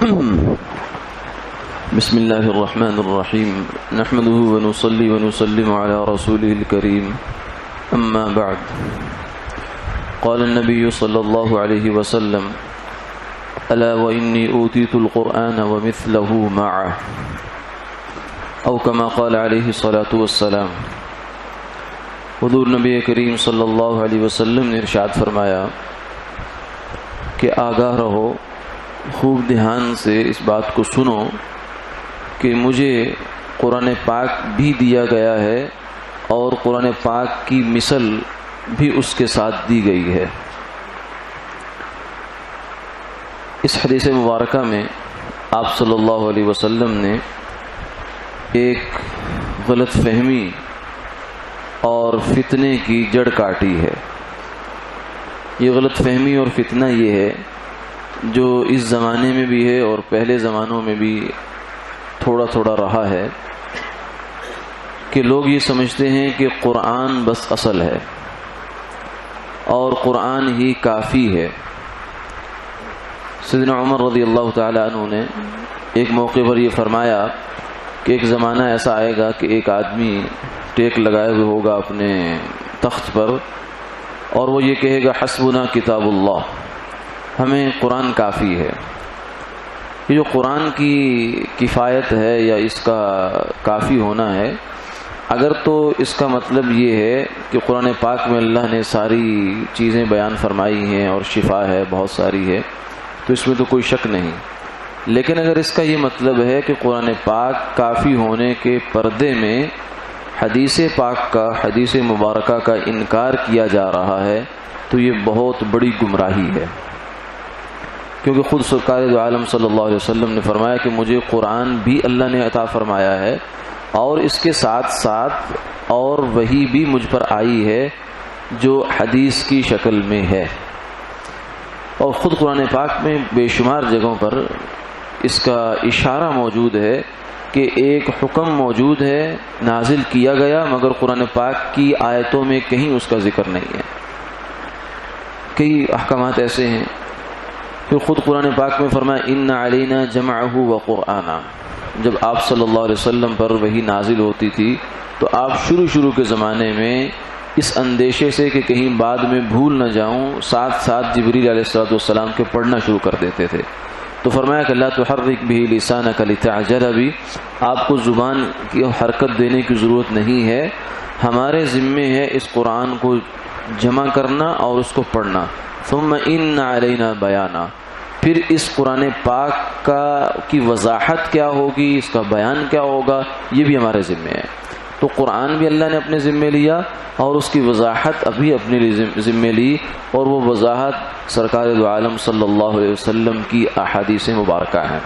بسم الله الرحمن الرحيم نحمده ونصلي ونسلم على رسوله الكريم أما بعد قال النبي صلى الله عليه وسلم ألا وإني أوتيت القرآن ومثله معه أو كما قال عليه الصلاة والسلام۔ حضور نبی کریم صلی اللہ علیہ وسلم نے ارشاد فرمایا کہ آگاہ رہو، خوب دھیان سے اس بات کو سنو کہ مجھے قرآن پاک بھی دیا گیا ہے اور قرآن پاک کی مثل بھی اس کے ساتھ دی گئی ہے۔ اس حدیث مبارکہ میں آپ صلی اللہ علیہ وسلم نے ایک غلط فہمی اور فتنے کی جڑ کاٹی ہے۔ یہ غلط فہمی اور فتنہ یہ ہے جو اس زمانے میں بھی ہے اور پہلے زمانوں میں بھی تھوڑا تھوڑا رہا ہے کہ لوگ یہ سمجھتے ہیں کہ قرآن بس اصل ہے اور قرآن ہی کافی ہے۔ سیدنا عمر رضی اللہ تعالی عنہ نے ایک موقع پر یہ فرمایا کہ ایک زمانہ ایسا آئے گا کہ ایک آدمی ٹیک لگائے ہوئے ہوگا اپنے تخت پر اور وہ یہ کہے گا حسبنا کتاب اللہ، ہمیں قرآن کافی ہے۔ یہ جو قرآن کی کفایت ہے یا اس کا کافی ہونا ہے، اگر تو اس کا مطلب یہ ہے کہ قرآن پاک میں اللہ نے ساری چیزیں بیان فرمائی ہیں اور شفا ہے، بہت ساری ہے، تو اس میں تو کوئی شک نہیں۔ لیکن اگر اس کا یہ مطلب ہے کہ قرآن پاک کافی ہونے کے پردے میں حدیث پاک کا، حدیث مبارکہ کا انکار کیا جا رہا ہے تو یہ بہت بڑی گمراہی ہے، کیونکہ خود سرکار دو عالم صلی اللہ علیہ وسلم نے فرمایا کہ مجھے قرآن بھی اللہ نے عطا فرمایا ہے اور اس کے ساتھ ساتھ اور وحی بھی مجھ پر آئی ہے جو حدیث کی شکل میں ہے۔ اور خود قرآن پاک میں بے شمار جگہوں پر اس کا اشارہ موجود ہے کہ ایک حکم موجود ہے نازل کیا گیا، مگر قرآن پاک کی آیتوں میں کہیں اس کا ذکر نہیں ہے۔ کئی احکامات ایسے ہیں، پھر خود قرآن پاک میں فرمایا ان علینا جمعہ وقرآنا۔ جب آپ صلی اللہ علیہ وسلم پر وحی نازل ہوتی تھی تو آپ شروع کے زمانے میں اس اندیشے سے کہ کہیں بعد میں بھول نہ جاؤں، ساتھ ساتھ جبریل علیہ السلام کے پڑھنا شروع کر دیتے تھے۔ تو فرمایا کہ لا تحرک به لسانک لتعجل به، آپ کو زبان کی حرکت دینے کی ضرورت نہیں ہے، ہمارے ذمے ہے اس قرآن کو جمع کرنا اور اس کو پڑھنا۔ ثم ان علینا بیانا، پھر اس قرآن پاک کی وضاحت کیا ہوگی، اس کا بیان کیا ہوگا، یہ بھی ہمارے ذمے ہے۔ تو قرآن بھی اللہ نے اپنے ذمے لیا اور اس کی وضاحت ابھی اپنے ذمے لی، اور وہ وضاحت سرکار دو عالم صلی اللہ علیہ وسلم کی احادیث مبارکہ ہیں،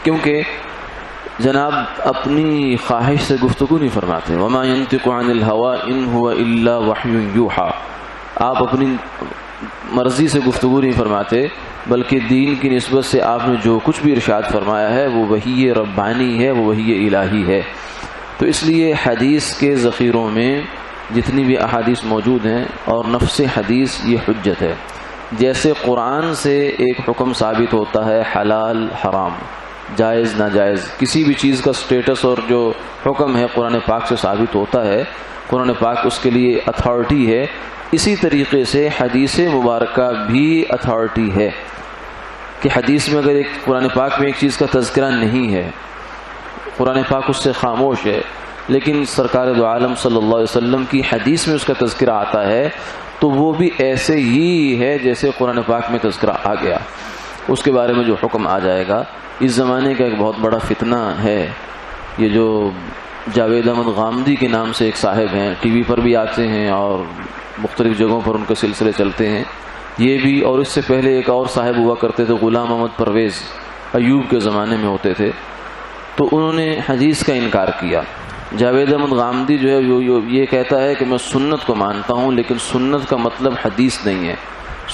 کیونکہ جناب اپنی خواہش سے گفتگو نہیں فرماتے۔ وما ينطق عن الهوى ان هو الا وحی یوحى، آپ اپنی مرضی سے گفتگو نہیں فرماتے، بلکہ دین کی نسبت سے آپ نے جو کچھ بھی ارشاد فرمایا ہے وہ وحی ربانی ہے، وہ وحی الہی ہے۔ تو اس لیے حدیث کے ذخیروں میں جتنی بھی احادیث موجود ہیں اور نفس حدیث یہ حجت ہے۔ جیسے قرآن سے ایک حکم ثابت ہوتا ہے حلال حرام، جائز ناجائز، کسی بھی چیز کا سٹیٹس اور جو حکم ہے قرآن پاک سے ثابت ہوتا ہے، قرآن پاک اس کے لیے اتھارٹی ہے، اسی طریقے سے حدیث مبارکہ بھی اتھارٹی ہے کہ حدیث میں اگر ایک قرآن پاک میں ایک چیز کا تذکرہ نہیں ہے، قرآن پاک اس سے خاموش ہے، لیکن سرکار دو عالم صلی اللہ علیہ وسلم کی حدیث میں اس کا تذکرہ آتا ہے، تو وہ بھی ایسے ہی ہے جیسے قرآن پاک میں تذکرہ آ گیا، اس کے بارے میں جو حکم آ جائے گا۔ اس زمانے کا ایک بہت بڑا فتنہ ہے، یہ جو جاوید احمد غامدی کے نام سے ایک صاحب ہیں، ٹی وی پر بھی آتے ہیں اور مختلف جگہوں پر ان کے سلسلے چلتے ہیں، یہ بھی، اور اس سے پہلے ایک اور صاحب ہوا کرتے تھے غلام احمد پرویز، ایوب کے زمانے میں ہوتے تھے، تو انہوں نے حدیث کا انکار کیا۔ جاوید احمد غامدی جو ہے یہ کہتا ہے کہ میں سنت کو مانتا ہوں، لیکن سنت کا مطلب حدیث نہیں ہے،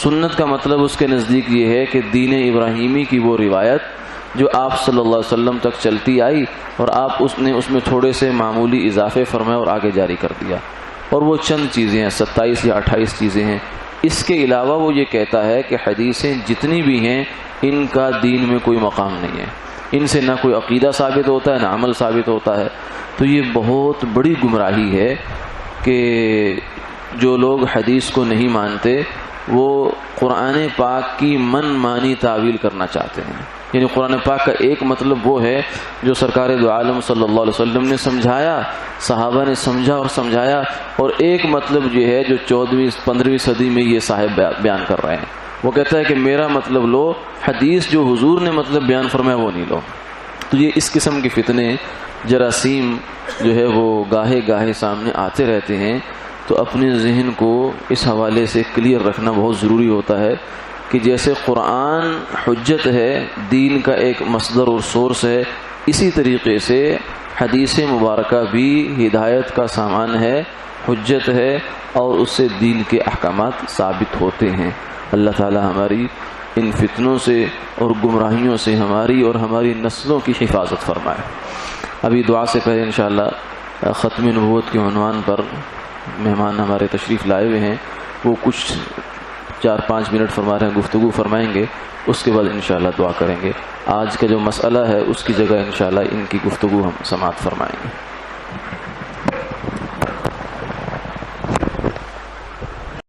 سنت کا مطلب اس کے نزدیک یہ ہے کہ دین ابراہیمی کی وہ روایت جو آپ صلی اللہ علیہ وسلم تک چلتی آئی اور آپ اس میں تھوڑے سے معمولی اضافے فرمائے اور آگے جاری کر دیا، اور وہ چند چیزیں ہیں، 27 یا 28 چیزیں ہیں، اس کے علاوہ وہ یہ کہتا ہے کہ حدیثیں جتنی بھی ہیں ان کا دین میں کوئی مقام نہیں ہے، ان سے نہ کوئی عقیدہ ثابت ہوتا ہے نہ عمل ثابت ہوتا ہے۔ تو یہ بہت بڑی گمراہی ہے کہ جو لوگ حدیث کو نہیں مانتے وہ قرآن پاک کی من مانی تعویل کرنا چاہتے ہیں۔ یعنی قرآن پاک کا ایک مطلب وہ ہے جو سرکار دو عالم صلی اللہ علیہ وسلم نے سمجھایا، صحابہ نے سمجھا اور سمجھایا، اور ایک مطلب جو ہے جو 14ویں-15ویں صدی میں یہ صاحب بیان کر رہے ہیں۔ وہ کہتا ہے کہ میرا مطلب لو، حدیث جو حضور نے مطلب بیان فرمایا وہ نہیں لو۔ تو یہ اس قسم کے فتنے جراثیم جو ہے وہ گاہے گاہے سامنے آتے رہتے ہیں۔ تو اپنے ذہن کو اس حوالے سے کلیئر رکھنا بہت ضروری ہوتا ہے کہ جیسے قرآن حجت ہے، دین کا ایک مصدر اور سورس ہے، اسی طریقے سے حدیث مبارکہ بھی ہدایت کا سامان ہے، حجت ہے، اور اس سے دین کے احکامات ثابت ہوتے ہیں۔ اللہ تعالی ہماری ان فتنوں سے اور گمراہیوں سے ہماری اور ہماری نسلوں کی حفاظت فرمائے۔ ابھی دعا سے پہلے انشاءاللہ ختم نبوت کے عنوان پر مہمان ہمارے تشریف لائے ہوئے ہیں، وہ کچھ 4-5 منٹ فرما رہے ہیں، گفتگو فرمائیں گے، اس کے بعد انشاءاللہ دعا کریں گے۔ آج کا جو مسئلہ ہے اس کی جگہ انشاءاللہ ان کی گفتگو ہم سماعت فرمائیں گے۔